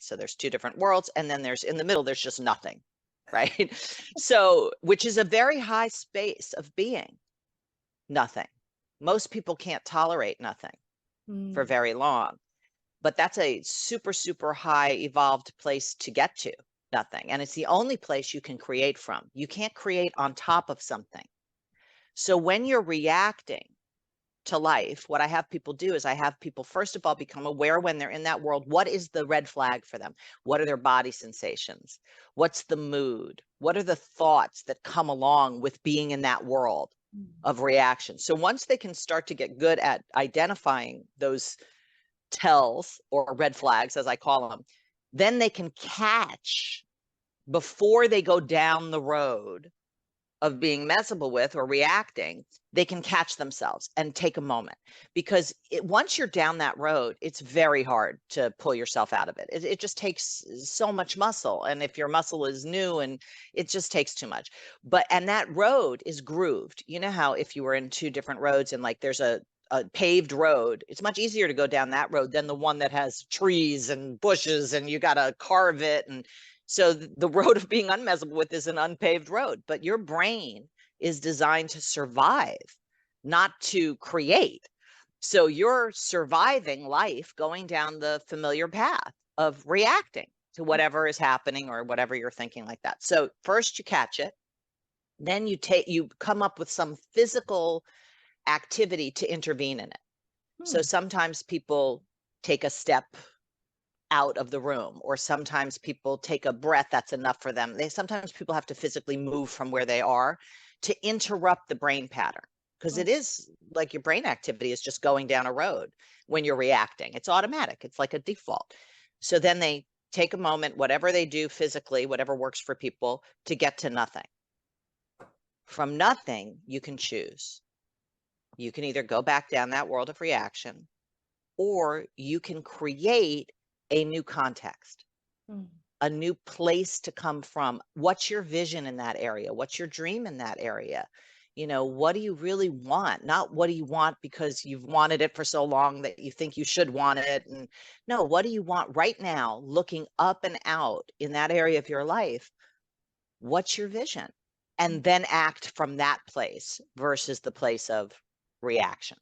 So there's two different worlds. And then there's in the middle, there's just nothing, right? So, which is a very high space of being nothing. Most people can't tolerate nothing for very long, but that's a super, super high evolved place to get to, nothing. And it's the only place you can create from. You can't create on top of something. So when you're reacting to life, what I have people do is I have people, first of all, become aware when they're in that world. What is the red flag for them? What are their body sensations? What's the mood? What are the thoughts that come along with being in that world of reaction? So once they can start to get good at identifying those tells or red flags, as I call them, then they can catch before they go down the road of being messable with or reacting. They can catch themselves and take a moment, because once you're down that road, it's very hard to pull yourself out of it. It just takes so much muscle. And if your muscle is new, and it just takes too much. And that road is grooved. You know how if you were in two different roads and like there's a paved road, it's much easier to go down that road than the one that has trees and bushes and you got to carve it. And so the road of being unmessable with is an unpaved road, but your brain is designed to survive, not to create. So you're surviving life going down the familiar path of reacting to whatever is happening or whatever you're thinking like that. So first you catch it, then you come up with some physical activity to intervene in it. So sometimes people take a step out of the room, or sometimes people take a breath that's enough for them. Sometimes people have to physically move from where they are to interrupt the brain pattern, because it is like your brain activity is just going down a road when you're reacting. It's automatic. It's like a default. So then they take a moment, whatever they do physically, whatever works for people, to get to nothing. From nothing, you can choose. You can either go back down that world of reaction, or you can create a new context, a new place to come from. What's your vision in that area? What's your dream in that area? You know, what do you really want? Not what do you want because you've wanted it for so long that you think you should want it. And no, what do you want right now, looking up and out in that area of your life? What's your vision? And then act from that place versus the place of reaction.